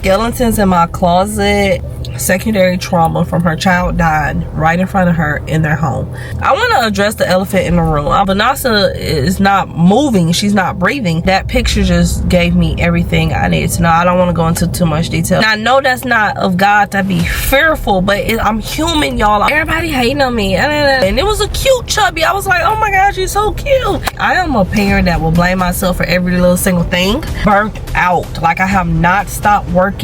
Skeletons in my closet. Secondary trauma from her child dying right in front of her in their home. I want to address the elephant in the room. Vanessa is not moving. She's not breathing. That picture just gave me everything I needed to know. I don't want to go into too much detail. And I know that's not of God to be fearful, but I'm human, y'all. Everybody hating on me. And it was a cute chubby. I was like, oh my God, you're so cute. I am a parent that will blame myself for every little single thing. Burnt out. Like, I have not stopped working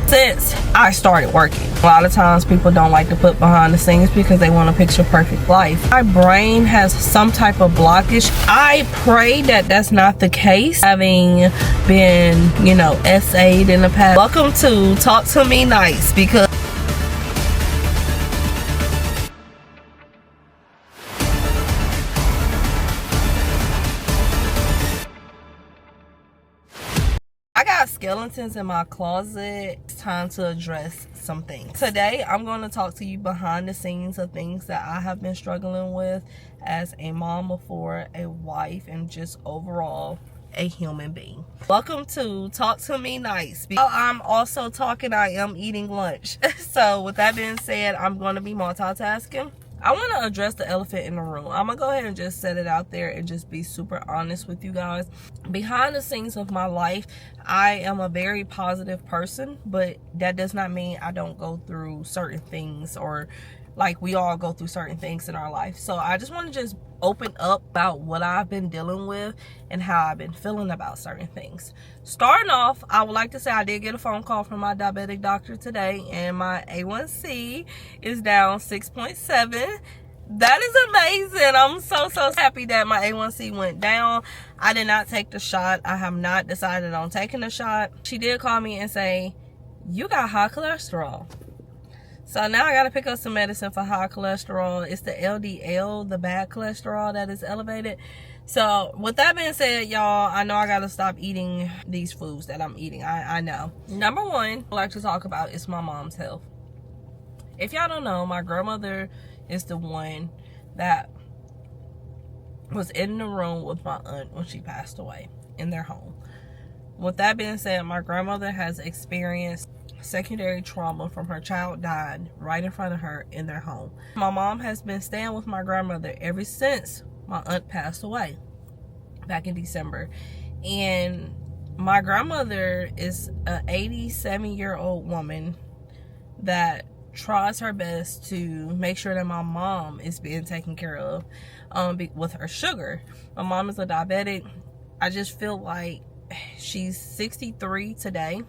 since I started working. A lot of times people don't like to put behind the scenes because they want a picture perfect life. My brain has some type of blockage. I pray that that's not the case, having been, you know, SA'd in the past. Welcome to Talk to Me Nice, because skeletons in my closet. It's time to address some things. Today I'm going to talk to you behind the scenes of things that I have been struggling with as a mom before, a wife, and just overall a human being. Welcome to Talk to Me Nice. While I'm also talking, I am eating lunch. So with that being said, I'm going to be multitasking. I want to address the elephant in the room. I'm going to go ahead and just set it out there and just be super honest with you guys. Behind the scenes of my life, I am a very positive person, but that does not mean I don't go through certain things, or like we all go through certain things in our life. So I just want to just open up about what I've been dealing with and how I've been feeling about certain things. Starting off, I would like to say I did get a phone call from my diabetic doctor today, and my A1C is down 6.7. That is amazing. I'm so happy that my A1C went down. I did not take the shot. I have not decided on taking the shot. She did call me and say, you got high cholesterol. So now I got to pick up some medicine for high cholesterol. It's the LDL, the bad cholesterol, that is elevated. So with that being said, y'all, I know I got to stop eating these foods that I'm eating. I know. Number one I like to talk about is my mom's health. If y'all don't know, my grandmother is the one that was in the room with my aunt when she passed away in their home. With that being said, my grandmother has experienced secondary trauma from her child dying right in front of her in their home. My mom has been staying with my grandmother ever since my aunt passed away back in December. And my grandmother is an 87-year-old woman that tries her best to make sure that my mom is being taken care of with her sugar. My mom is a diabetic. I just feel like she's 63 today,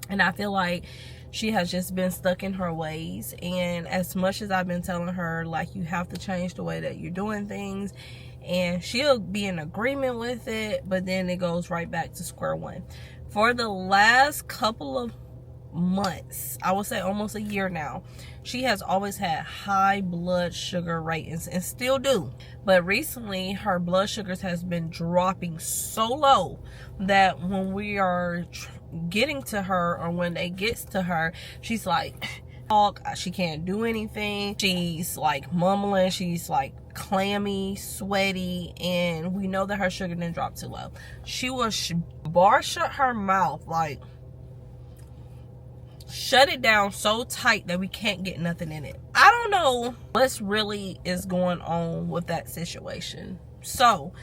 and I feel like she has just been stuck in her ways. And as much as I've been telling her, like, you have to change the way that you're doing things, and she'll be in agreement with it, but then it goes right back to square one. For the last couple of months, I would say almost a year now, she has always had high blood sugar ratings and still do. But recently her blood sugars has been dropping so low that when we are getting to her, or when they gets to her, she's like, she can't do anything. She's like mumbling, she's like clammy, sweaty, and we know that her sugar didn't drop too low. She will bar shut her mouth, like shut it down so tight that we can't get nothing in it. I don't know what's really is going on with that situation. So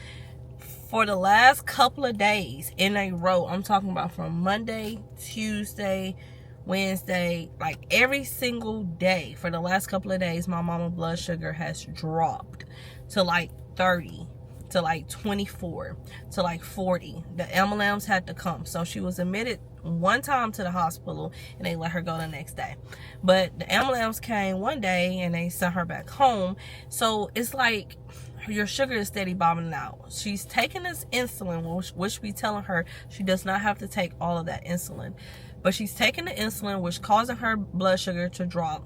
for the last couple of days in a row, I'm talking about from Monday, Tuesday, Wednesday, like every single day for the last couple of days, my mama's blood sugar has dropped to like 30, to like 24, to like 40. The ambulance had to come. So she was admitted one time to the hospital and they let her go the next day. But the ambulance came one day and they sent her back home. So it's like your sugar is steady bombing out. She's taking this insulin, which we telling her she does not have to take all of that insulin. But she's taking the insulin, which causing her blood sugar to drop,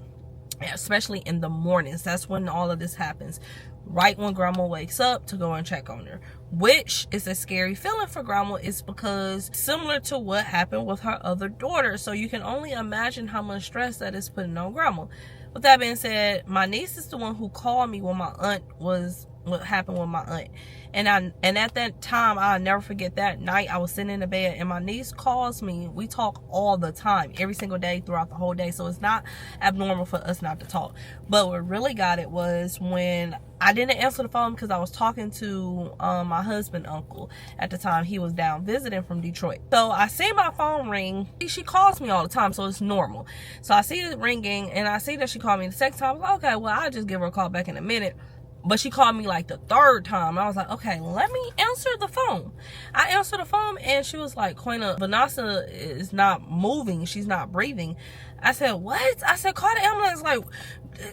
especially in the mornings. That's when all of this happens. right when grandma wakes up to go and check on her, which is a scary feeling for grandma. Is because similar to what happened with her other daughter. So you can only imagine how much stress that is putting on grandma. With that being said, my niece is the one who called me when my aunt was, what happened with my aunt. And at that time, I'll never forget that night. I was sitting in the bed and my niece calls me. We talk all the time, every single day throughout the whole day. So it's not abnormal for us not to talk. But what really got it was when I didn't answer the phone because I was talking to my husband uncle at the time. He was down visiting from Detroit. So I see my phone ring. She calls me all the time, so it's normal. So I see it ringing and I see that she called me the second time. I was like, okay, well, I'll just give her a call back in a minute. But she called me like the third time. I was like, okay, let me answer the phone. I answered the phone and she was like, Quina, Vanessa is not moving. She's not breathing. I said, what? I said, call the ambulance. Like,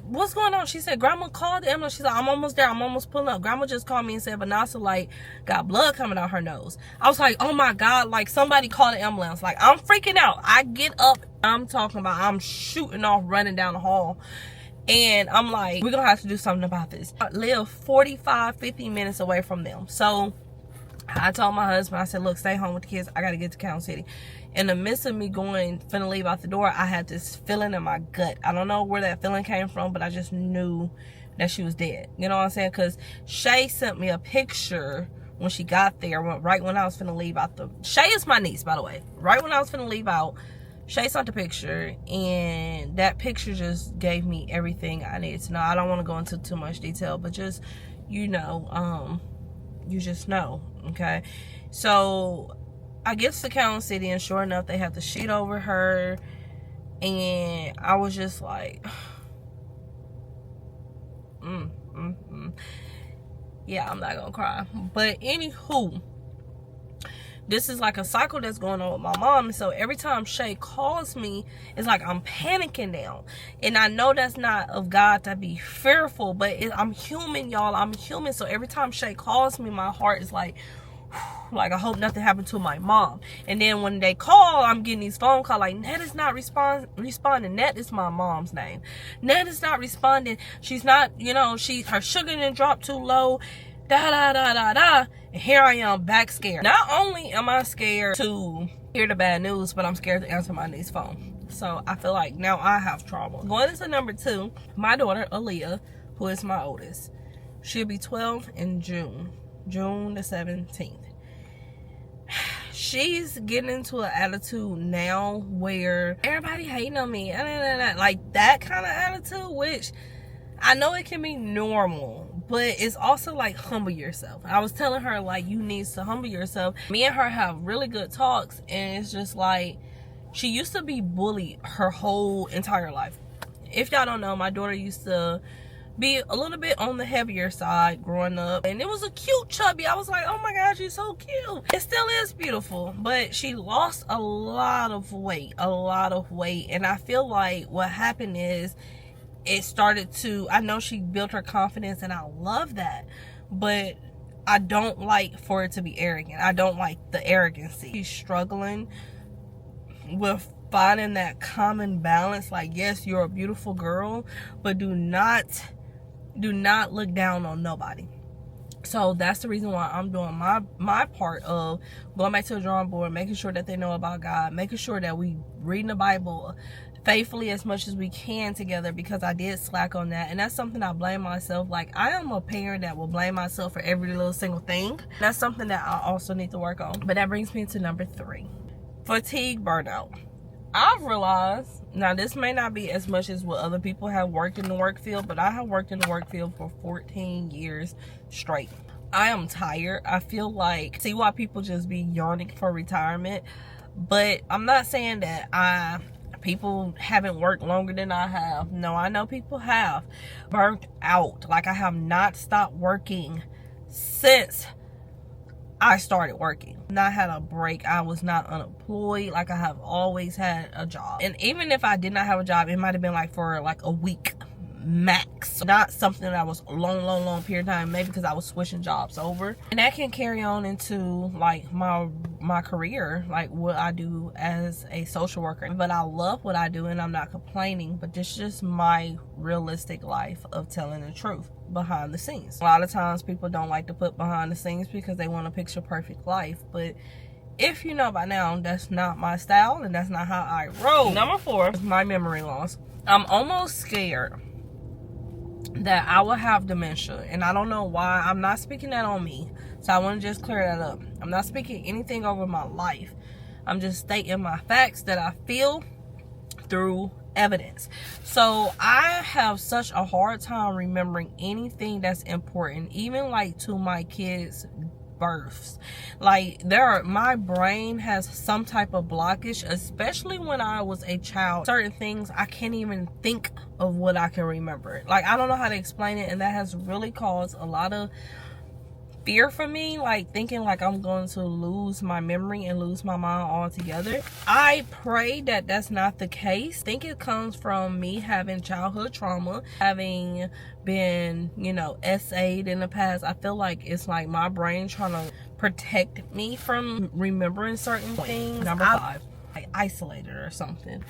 what's going on? She said, Grandma called the ambulance. She's like, I'm almost there. I'm almost pulling up. Grandma just called me and said Vanessa like got blood coming out her nose. I was like, oh my God, like somebody called the ambulance. Like, I'm freaking out. I get up. I'm talking about, I'm shooting off, running down the hall. And I'm like, we're going to have to do something about this. I live 45, 50 minutes away from them. So I told my husband, I said, look, stay home with the kids. I got to get to Count City. In the midst of me finna leave out the door, I had this feeling in my gut. I don't know where that feeling came from, but I just knew that she was dead. You know what I'm saying? Because Shay sent me a picture when she got there, right when I was finna leave out Shay is my niece, by the way. Right when I was finna leave out, Shay sent the picture, and that picture just gave me everything I needed to know. I don't want to go into too much detail, but just, you know, you just know, okay? So I get to Count City, and sure enough, they have the sheet over her, and I was just like, yeah, I'm not gonna cry. But anywho, this is like a cycle that's going on with my mom. So every time Shay calls me, it's like I'm panicking now. And I know that's not of God to be fearful, but I'm human, y'all. I'm human. So every time Shay calls me, my heart is like I hope nothing happened to my mom. And then when they call, I'm getting these phone calls like, Ned is not responding. Ned is my mom's name. Ned is not responding. She's not, you know, her sugar didn't drop too low. And here I am back scared. Not only am I scared to hear the bad news, but I'm scared to answer my niece's phone. So I feel like now I have trauma. Going into number 2, my daughter Aaliyah, who is my oldest, she'll be 12 in June the 17th. She's getting into an attitude now where everybody hating on me, like that kind of attitude, which I know it can be normal, but it's also like humble yourself. I was telling her like you need to humble yourself. Me and her have really good talks, and it's just like she used to be bullied her whole entire life. If y'all don't know, my daughter used to be a little bit on the heavier side growing up, and it was a cute chubby. I was like, oh my gosh, she's so cute. It still is beautiful, but she lost a lot of weight, and I feel like what happened is it started to, I know she built her confidence, and I love that, but I don't like for it to be arrogant. I don't like the arrogancy. She's struggling with finding that common balance. Like, yes, you're a beautiful girl, but do not look down on nobody. So that's the reason why I'm doing my part of going back to the drawing board, making sure that they know about God, making sure that we reading the Bible faithfully as much as we can together, because I did slack on that, and that's something I blame myself. Like, I am a parent that will blame myself for every little single thing. That's something that I also need to work on. But that brings me to number 3, fatigue, burnout. I've realized, now this may not be as much as what other people have worked in the work field, but I have worked in the work field for 14 years straight. I am tired. I feel like, see why people just be yawning for retirement, but I'm not saying that people haven't worked longer than I have. No, I know people have. Burnt out. Like, I have not stopped working since I started working. Not had a break. I was not unemployed. Like, I have always had a job. And even if I did not have a job, it might have been like for like a week max. Not something that was a long period of time, maybe because I was switching jobs over. And that can carry on into like my career, like what I do as a social worker. But I love what I do, and I'm not complaining, but this is just my realistic life of telling the truth. behind the scenes. A lot of times people don't like to put behind the scenes because they want a picture perfect life, but if you know by now, that's not my style and that's not how I roll. Number 4 is my memory loss. I'm almost scared that I will have dementia, and I don't know why. I'm not speaking that on me, so I want to just clear that up. I'm not speaking anything over my life. I'm just stating my facts that I feel through evidence. So I have such a hard time remembering anything that's important, even like to my kids' births. Like my brain has some type of blockage, especially when I was a child. Certain things I can't even think of what I can remember. Like, I don't know how to explain it, and that has really caused a lot of fear for me, like thinking like I'm going to lose my memory and lose my mind altogether. I pray that that's not the case. I think it comes from me having childhood trauma, having been, you know, SA'd in the past. I feel like it's like my brain trying to protect me from remembering certain things. Number 5, like isolated or something.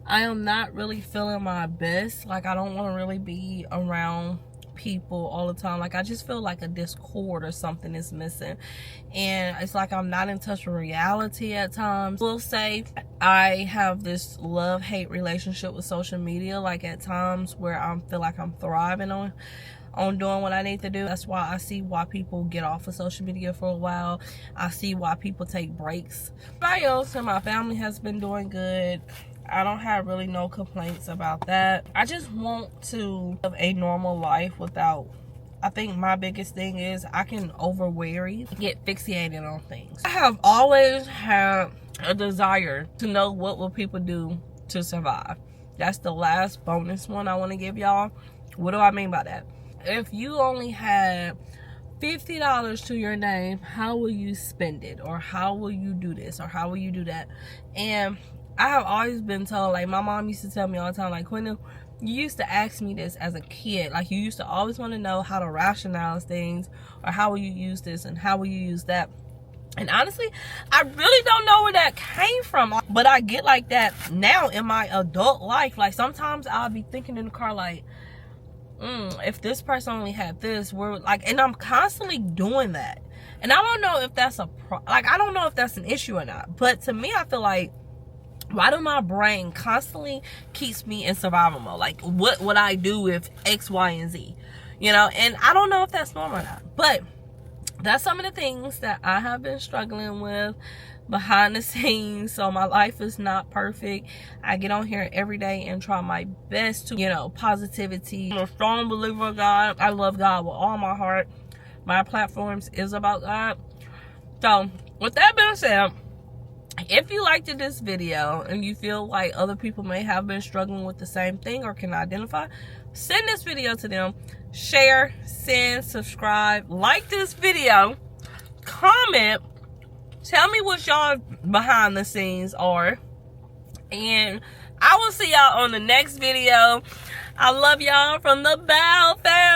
I am not really feeling my best. Like, I don't want to really be around people all the time. Like, I just feel like a discord or something is missing, and it's like I'm not in touch with reality at times. We'll say I have this love-hate relationship with social media. Like, at times where I feel like I'm thriving on doing what I need to do. That's why I see why people get off of social media for a while. I see why people take breaks. Everybody else in my family has been doing good. I don't have really no complaints about that. I just want to live a normal life without, I think my biggest thing is I can over worry, get fixated on things. I have always had a desire to know what will people do to survive. That's the last bonus one I want to give y'all. What do I mean by that? If you only had $50 to your name, how will you spend it? Or how will you do this? Or how will you do that? And I have always been told, like, my mom used to tell me all the time, like, Quinta, you used to ask me this as a kid. Like, you used to always want to know how to rationalize things, or how will you use this and how will you use that. And honestly, I really don't know where that came from. But I get like that now in my adult life. Like, sometimes I'll be thinking in the car, like, if this person only had this, and I'm constantly doing that. And I don't know if that's I don't know if that's an issue or not. But to me, I feel like, why do my brain constantly keeps me in survival mode? Like, what would I do if X, Y, and Z? You know, and I don't know if that's normal or not. But that's some of the things that I have been struggling with behind the scenes. So my life is not perfect. I get on here every day and try my best to, you know, positivity. I'm a strong believer of God. I love God with all my heart. My platforms is about God. So with that being said, if you liked this video and you feel like other people may have been struggling with the same thing or can identify, send this video to them. Share, send, subscribe, like this video, comment, tell me what y'all behind the scenes are, and I will see y'all on the next video. I love y'all from the Bow family.